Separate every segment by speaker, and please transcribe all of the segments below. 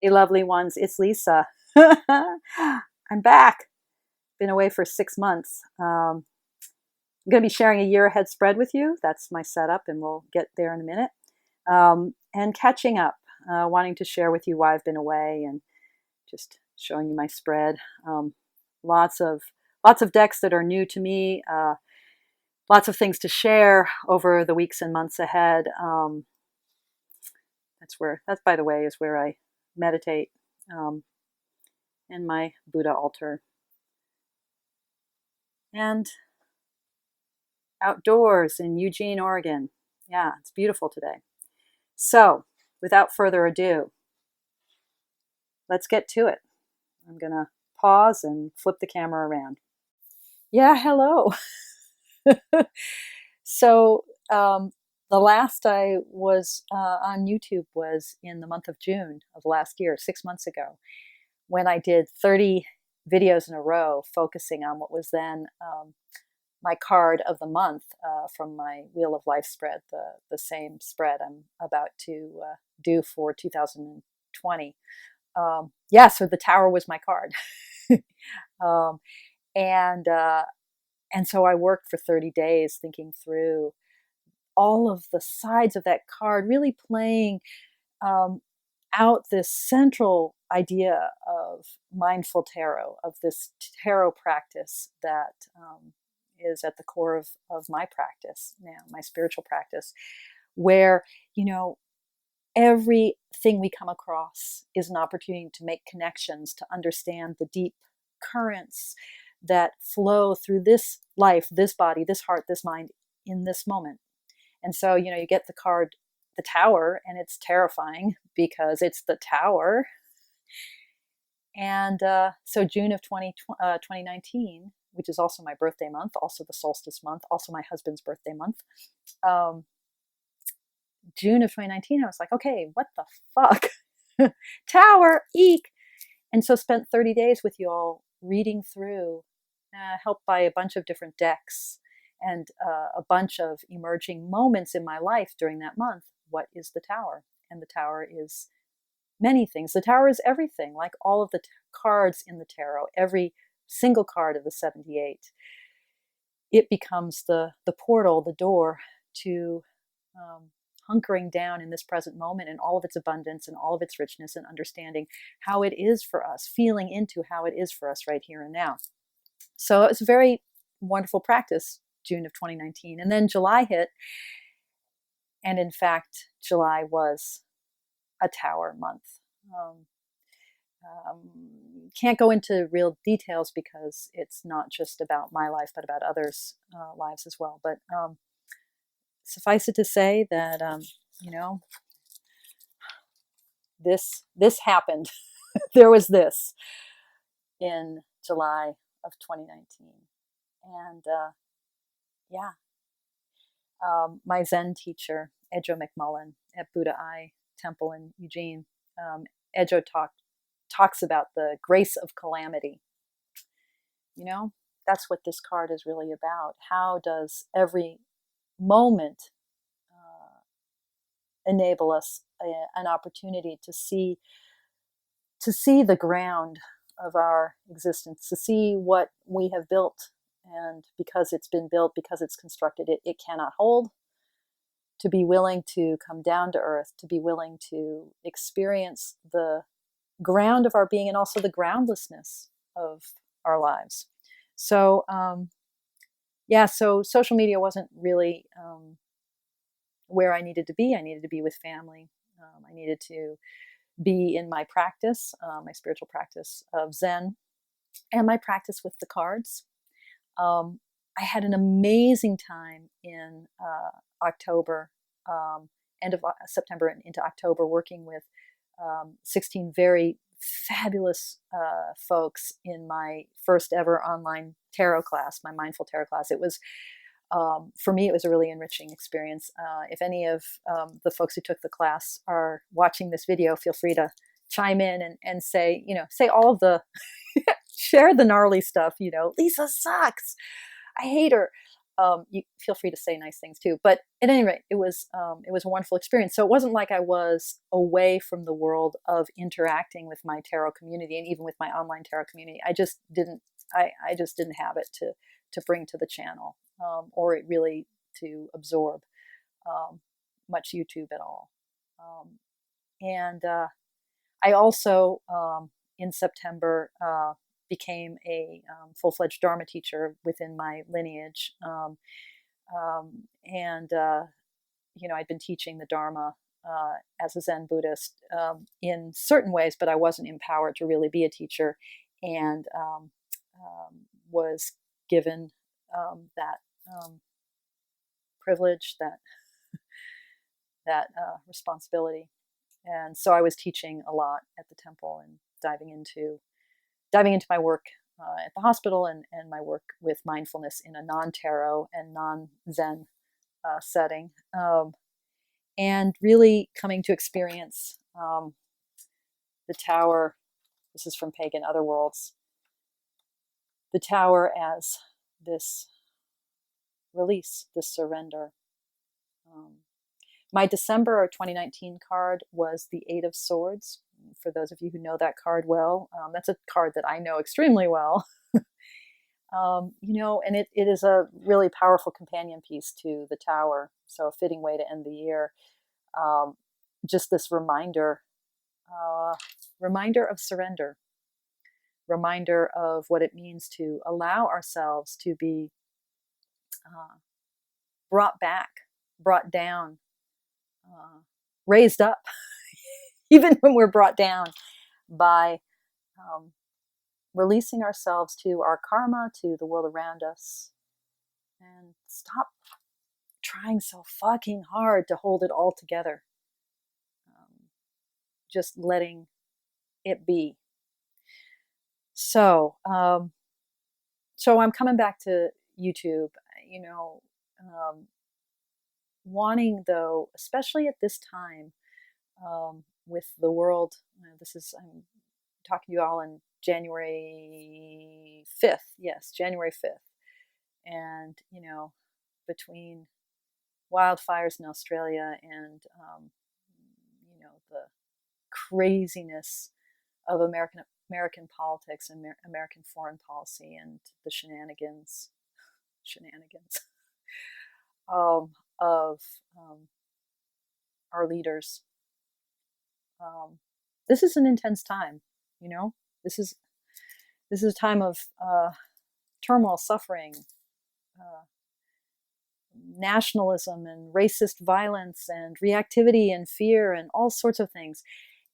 Speaker 1: Hey, lovely ones, it's Lisa. I'm back. Been away for 6 months. I'm going to be sharing a year ahead spread with you. That's my setup, and we'll get there in a minute. And catching up, wanting to share with you why I've been away and just showing you my spread. Lots of decks that are new to me. Lots of things to share over the weeks and months ahead. That's by the way is where I meditate. In my Buddha altar. And outdoors in Eugene, Oregon. Yeah, it's beautiful today. So, without further ado, let's get to it. I'm going to pause and flip the camera around. Yeah, hello. So, the last I was on YouTube was in the month of June of last year, 6 months ago, when I did 30 videos in a row focusing on what was then my card of the month from my Wheel of Life spread, the same spread I'm about to do for 2020. Yeah, so the Tower was my card. um, and, uh, and so I worked for 30 days thinking through all of the sides of that card, really playing um, out this central idea of mindful tarot, of this tarot practice that is at the core of my practice now, my spiritual practice, where, you know, everything we come across is an opportunity to make connections, to understand the deep currents that flow through this life, this body, this heart, this mind in this moment. And so, you get the card, the Tower, and it's terrifying because it's the Tower. And so June of 2019, which is also my birthday month, also the solstice month, also my husband's birthday month, June of 2019, I was like, okay, what the fuck? Tower, eek. And so spent 30 days with you all reading through, helped by a bunch of different decks and a bunch of emerging moments in my life during that month. What is the Tower? And the Tower is many things. The Tower is everything, like all of the cards in the tarot, every single card of the 78. It becomes the portal, the door to hunkering down in this present moment and all of its abundance and all of its richness and understanding how it is for us, feeling into how it is for us right here and now. So it was a very wonderful practice, June of 2019. And then July hit. And in fact, July was a Tower month. Can't go into real details because it's not just about my life, but about others' lives as well. But suffice it to say that this happened. There was this in July of 2019, and my Zen teacher Edjo McMullen at Buddha Eye Temple in Eugene, Edjo talks about the grace of calamity. That's what this card is really about. How does every moment enable us an opportunity to see the ground of our existence, to see what we have built, and because it's been built, because it's constructed, it cannot hold. To be willing to come down to earth, to be willing to experience the ground of our being and also the groundlessness of our lives. So so social media wasn't really where I needed to be. I needed to be with family. I needed to be in my practice, my spiritual practice of Zen, and my practice with the cards. I had an amazing time in October, end of September and into October, working with 16 very fabulous folks in my first ever online tarot class, my mindful tarot class. It was, for me, it was a really enriching experience. If any of the folks who took the class are watching this video, feel free to chime in and say all of the, share the gnarly stuff, Lisa sucks, I hate her. You feel free to say nice things too. But at any rate, it was a wonderful experience. So it wasn't like I was away from the world of interacting with my tarot community and even with my online tarot community. I just didn't. I just didn't have it to bring to the channel, or it really to absorb much YouTube at all. And I also, in September, became a full-fledged Dharma teacher within my lineage. And, I'd been teaching the Dharma as a Zen Buddhist in certain ways, but I wasn't empowered to really be a teacher, and was given that privilege, that responsibility. And so I was teaching a lot at the temple and diving into my work at the hospital, and my work with mindfulness in a non-tarot and non-Zen setting, and really coming to experience the tower. This is from Pagan Otherworlds. The tower as this release, this surrender. My December 2019 card was the Eight of Swords. For those of you who know that card well, that's a card that I know extremely well. And it is a really powerful companion piece to the Tower. So a fitting way to end the year. Just this reminder of surrender, reminder of what it means to allow ourselves to be brought back, brought down, raised up, even when we're brought down, by releasing ourselves to our karma, to the world around us, and stop trying so fucking hard to hold it all together. Just letting it be. So I'm coming back to YouTube, wanting, though, especially at this time, with the world, I'm talking to you all on January 5th. Yes, January 5th. And, between wildfires in Australia and, the craziness of American politics and American foreign policy, and the shenanigans of our leaders. This is an intense time. This is a time of turmoil, suffering, nationalism, and racist violence, and reactivity, and fear, and all sorts of things.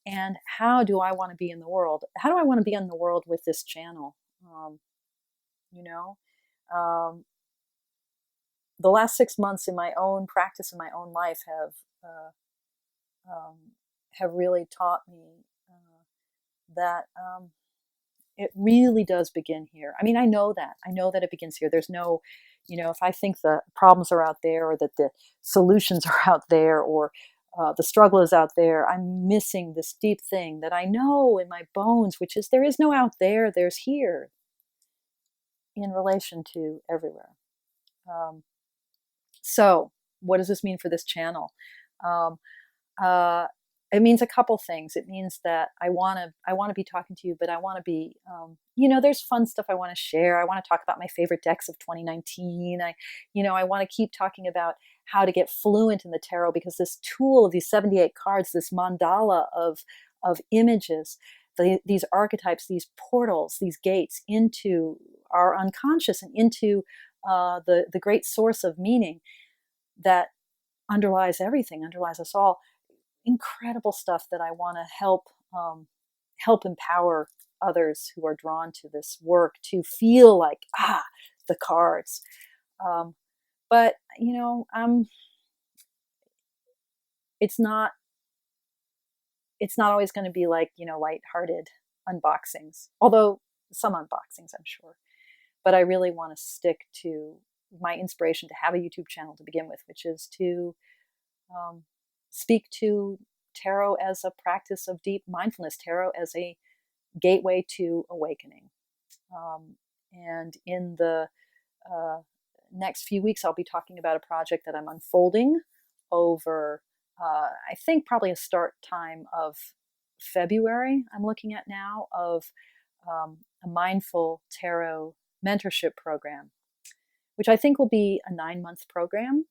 Speaker 1: And how do I want to be in the world? How do I want to be in the world with this channel? The last 6 months in my own practice, in my own life, have really taught me that it really does begin here. I mean, I know that it begins here. There's no, if I think the problems are out there, or that the solutions are out there, or the struggle is out there, I'm missing this deep thing that I know in my bones, which is there is no out there, there's here, in relation to everywhere. So what does this mean for this channel? It means a couple things. It means that I want to be talking to you, but I want to be, there's fun stuff I want to share. I want to talk about my favorite decks of 2019. I want to keep talking about how to get fluent in the tarot, because this tool of these 78 cards, this mandala of images, these archetypes, these portals, these gates into our unconscious and into the great source of meaning that underlies everything, underlies us all. Incredible stuff that I want to help empower others who are drawn to this work to feel like, the cards. But it's not always going to be like, lighthearted unboxings, although some unboxings, I'm sure. But I really want to stick to my inspiration to have a YouTube channel to begin with, which is to speak to tarot as a practice of deep mindfulness, tarot as a gateway to awakening. And in the next few weeks, I'll be talking about a project that I'm unfolding over, I think, probably a start time of February. I'm looking at now of a mindful tarot mentorship program, which I think will be a 9-month program,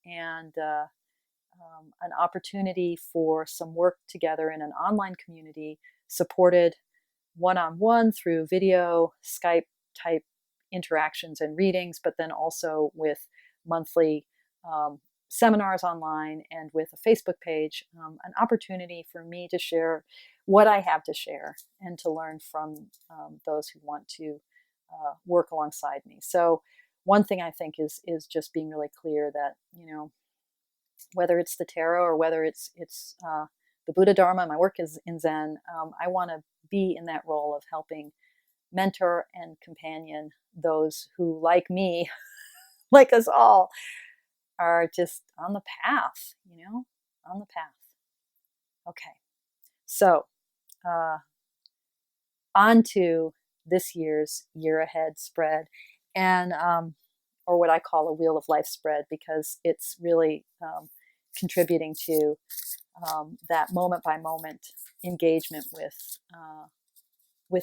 Speaker 1: and an opportunity for some work together in an online community supported one-on-one through video, Skype type interactions and readings, but then also with monthly seminars online and with a Facebook page, an opportunity for me to share what I have to share and to learn from those who want to work alongside me. So one thing I think is just being really clear that, whether it's the tarot or whether it's the Buddha Dharma, my work is in Zen, I want to be in that role of helping mentor and companion those who, like me, like us all, are just on the path, on the path. Okay, so on to this year's year ahead spread, and or what I call a wheel of life spread, because it's really contributing to that moment by moment engagement with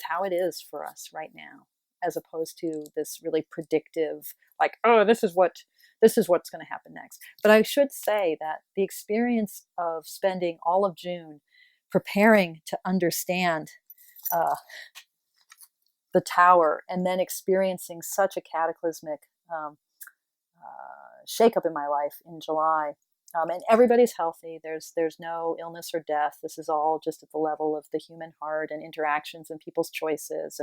Speaker 1: how it is for us right now, as opposed to this really predictive, like, oh, this is what's going to happen next. But I should say that the experience of spending all of June preparing to understand the tower, and then experiencing such a cataclysmic shakeup in my life in July. And everybody's healthy. There's no illness or death. This is all just at the level of the human heart and interactions and people's choices.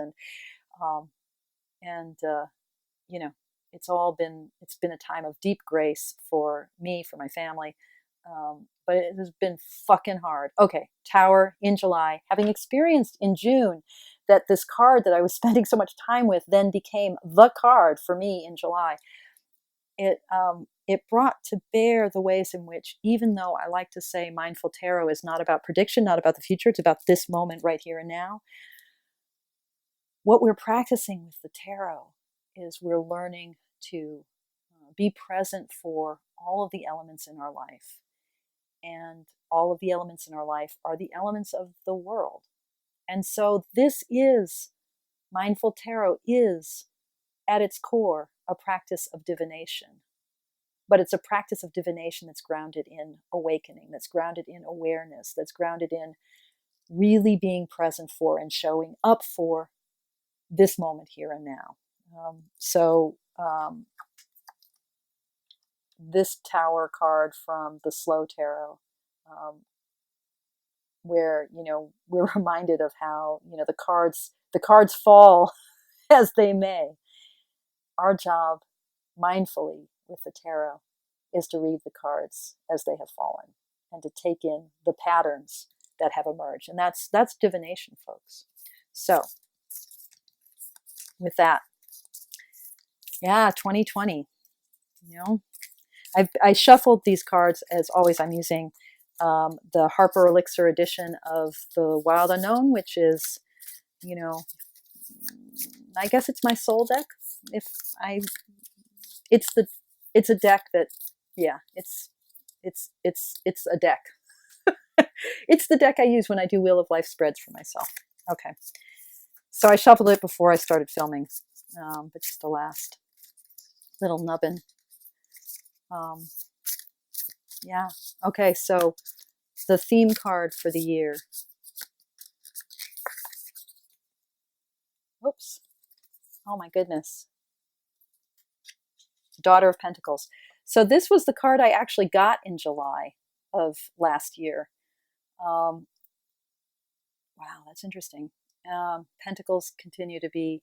Speaker 1: It's been a time of deep grace for me, for my family. But it has been fucking hard. Okay, Tower in July, having experienced in June that this card that I was spending so much time with then became the card for me in July. It brought to bear the ways in which, even though I like to say mindful tarot is not about prediction, not about the future, it's about this moment right here and now, what we're practicing with the tarot is we're learning to be present for all of the elements in our life. And all of the elements in our life are the elements of the world. And so mindful tarot is, at its core, a practice of divination. But it's a practice of divination that's grounded in awakening, that's grounded in awareness, that's grounded in really being present for and showing up for this moment here and now. This Tower card from the Slow Tarot, where we're reminded of how the cards fall as they may. Our job, mindfully with the tarot, is to read the cards as they have fallen and to take in the patterns that have emerged, and that's divination, folks. So, with that, 2020. I shuffled these cards as always. I'm using the Harper Elixir edition of the Wild Unknown, which is, I guess it's my soul deck. It's a deck that, it's a deck. It's the deck I use when I do Wheel of Life spreads for myself. Okay, so I shuffled it before I started filming, but just the last little nubbin. Okay, so the theme card for the year. Whoops. Oh my goodness. Daughter of Pentacles. So this was the card I actually got in July of last year. Wow, that's interesting. Pentacles continue to be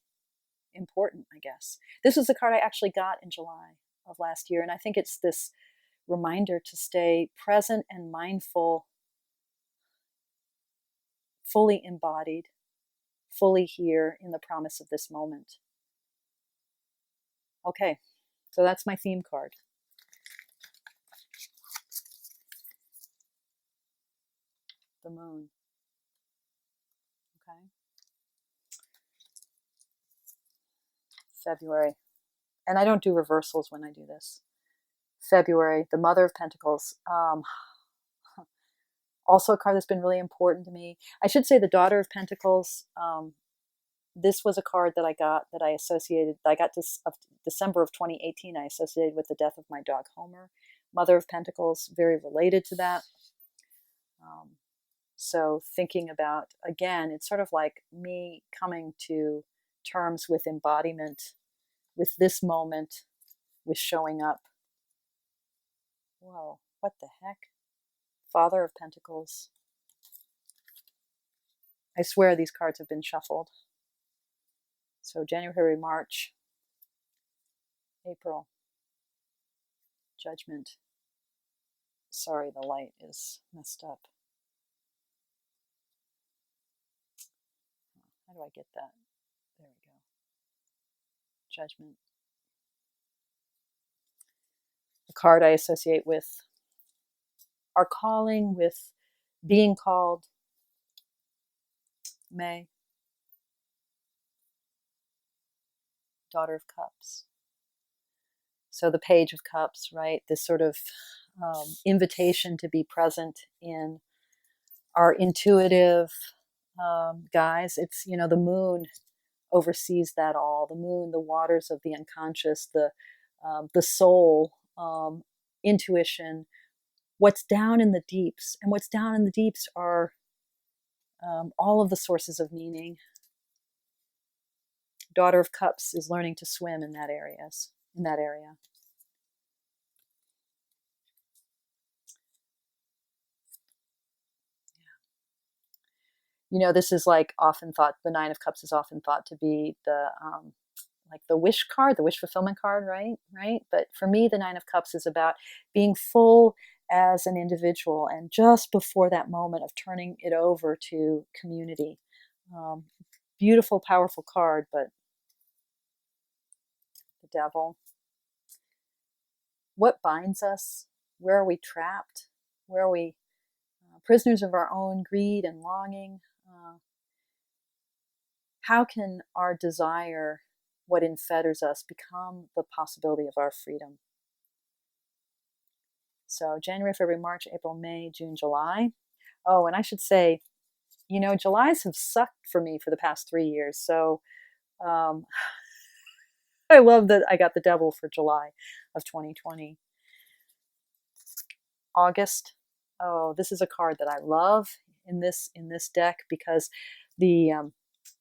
Speaker 1: important, I guess. This was the card I actually got in July of last year, and I think it's this reminder to stay present and mindful, fully embodied, fully here in the promise of this moment. Okay, so that's my theme card. The moon. Okay. February. and I don't do reversals when I do this. February, the Mother of Pentacles. Also a card that's been really important to me. I should say the Daughter of Pentacles. This was a card that I got that I associated. I got this of December of 2018. I associated with the death of my dog Homer. Mother of Pentacles, very related to that. So thinking about, again, it's sort of like me coming to terms with embodiment, with this moment, with showing up. Whoa, what the heck? Father of Pentacles. I swear these cards have been shuffled. So January, March, April, Judgment. Sorry, the light is messed up. How do I get that? There we go. Judgment. The card I associate with our calling, with being called. May. Daughter of Cups. So the Page of Cups, right? This sort of invitation to be present in our intuitive guise. It's, the moon oversees that all. The moon, the waters of the unconscious, the soul, intuition, what's down in the deeps. And what's down in the deeps are all of the sources of meaning. Daughter of Cups is learning to swim in that area. This is like often thought, the Nine of Cups is often thought to be the like the wish card, the wish fulfillment card, right? But for me, the Nine of Cups is about being full as an individual, and just before that moment of turning it over to community. Beautiful, powerful card, but the Devil. What binds us? Where are we trapped? Where are we prisoners of our own greed and longing? How can our desire, what enfetters us, become the possibility of our freedom? So January, February, March, April, May, June, July. Oh, and I should say, Julys have sucked for me for the past 3 years. So I love that I got the Devil for July of 2020. August. Oh, this is a card that I love in this deck because the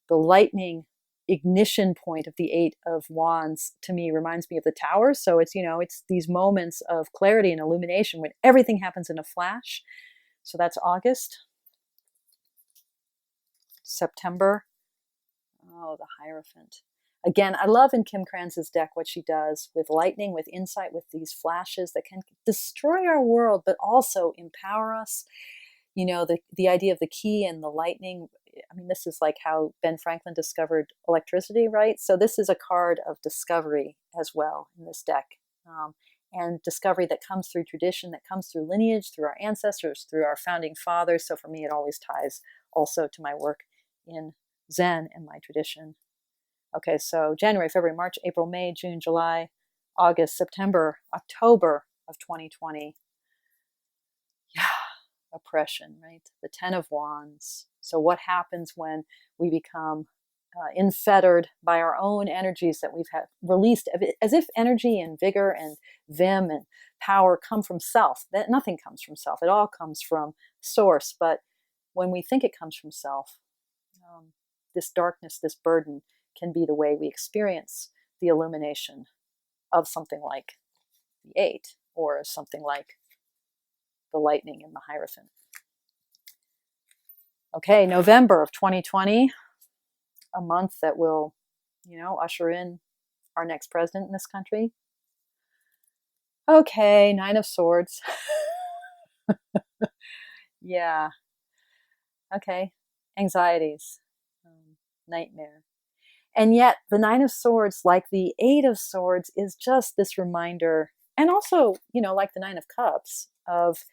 Speaker 1: lightning ignition point of the Eight of Wands to me reminds me of the Tower. So it's it's these moments of clarity and illumination when everything happens in a flash. So that's August. September. Oh, the Hierophant. Again, I love in Kim Kranz's deck what she does with lightning, with insight, with these flashes that can destroy our world, but also empower us. The idea of the key and the lightning. I mean, this is like how Ben Franklin discovered electricity, right? So this is a card of discovery as well in this deck. And discovery that comes through tradition, that comes through lineage, through our ancestors, through our founding fathers. So for me, it always ties also to my work in Zen and my tradition. Okay, so January, February, March, April, May, June, July, August, September, October of 2020. Yeah, oppression, right? The Ten of Wands. So what happens when we become unfettered by our own energies that we've had released, as if energy and vigor and vim and power come from self? That nothing comes from self. It all comes from source. But when we think it comes from self, this darkness, this burden can be the way we experience the illumination of something like the Eight, or something like the lightning and the Hierophant. Okay, November of 2020, a month that will, usher in our next president in this country. Okay, Nine of Swords. Yeah. Okay, anxieties, nightmare. And yet the Nine of Swords, like the Eight of Swords, is just this reminder, and also, like the Nine of Cups, of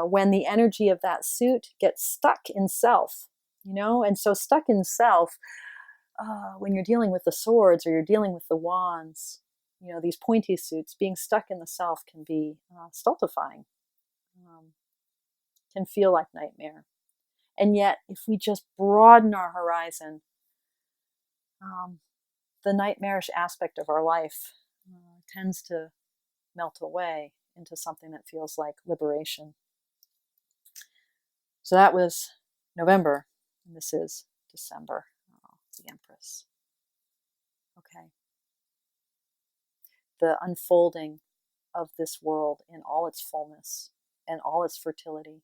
Speaker 1: when the energy of that suit gets stuck in self, and so stuck in self, when you're dealing with the swords or you're dealing with the wands, these pointy suits, being stuck in the self can be stultifying, can feel like nightmare. And yet, if we just broaden our horizon, the nightmarish aspect of our life tends to melt away into something that feels like liberation. So that was November, and this is December. Oh, the Empress. Okay. The unfolding of this world in all its fullness and all its fertility.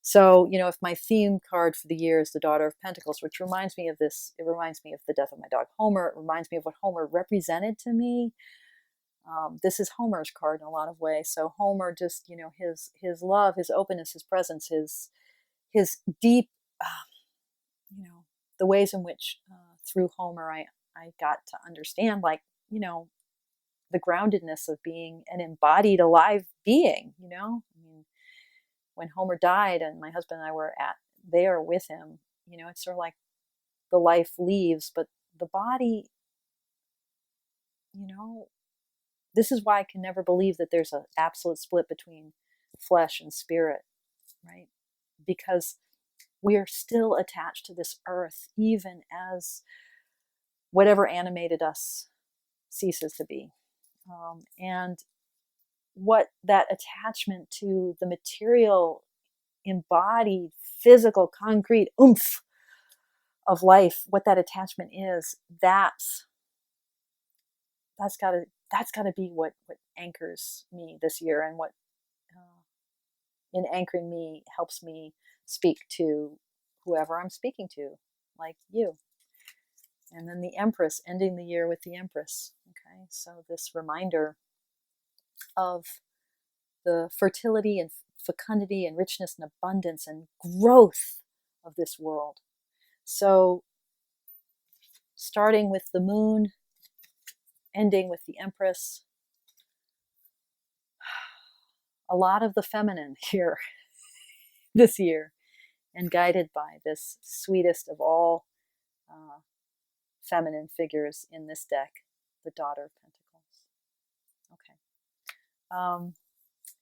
Speaker 1: So, if my theme card for the year is the Daughter of Pentacles, which reminds me of this, it reminds me of the death of my dog Homer. It reminds me of what Homer represented to me. This is Homer's card in a lot of ways. So Homer just, his love, his openness, his presence, his deep, the ways in which through Homer I got to understand, like, the groundedness of being an embodied, alive being. When Homer died and my husband and I were there with him, it's sort of like the life leaves, but the body, this is why I can never believe that there's an absolute split between flesh and spirit, right? Because we are still attached to this earth, even as whatever animated us ceases to be. And what that attachment to the material, embodied, physical, concrete oomph of life, what that attachment is, that's got to be what anchors me this year, and what in anchoring me helps me speak to whoever I'm speaking to, like you. And then the Empress, ending the year with the Empress. Okay, so this reminder of the fertility and fecundity and richness and abundance and growth of this world. So starting with the moon, ending with the Empress, a lot of the feminine here this year, and guided by this sweetest of all feminine figures in this deck, the Daughter of Pentacles. Okay.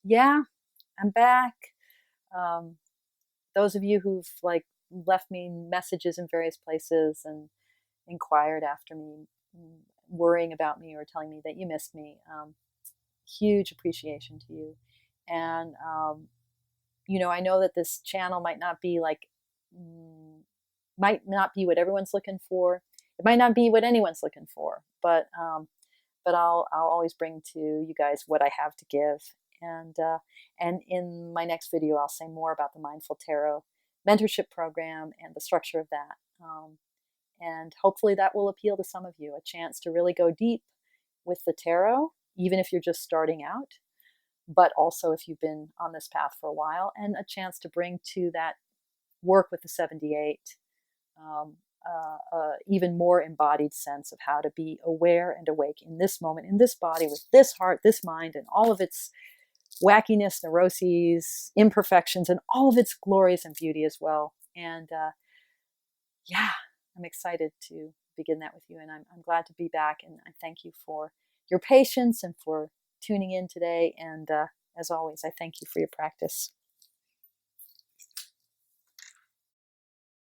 Speaker 1: Yeah, I'm back. Those of you who've left me messages in various places and inquired after me, worrying about me or telling me that you missed me, huge appreciation to you. And I know that this channel might not be what everyone's looking for. It might not be what anyone's looking for, but I'll always bring to you guys what I have to give. And in my next video, I'll say more about the Mindful Tarot mentorship program and the structure of that. And hopefully that will appeal to some of you, a chance to really go deep with the tarot, even if you're just starting out, but also if you've been on this path for a while, and a chance to bring to that work with the 78 even more embodied sense of how to be aware and awake in this moment, in this body, with this heart, this mind, and all of its wackiness, neuroses, imperfections, and all of its glories and beauty as well. And yeah, I'm excited to begin that with you, and I'm glad to be back, and I thank you for your patience and for tuning in today. And as always, I thank you for your practice.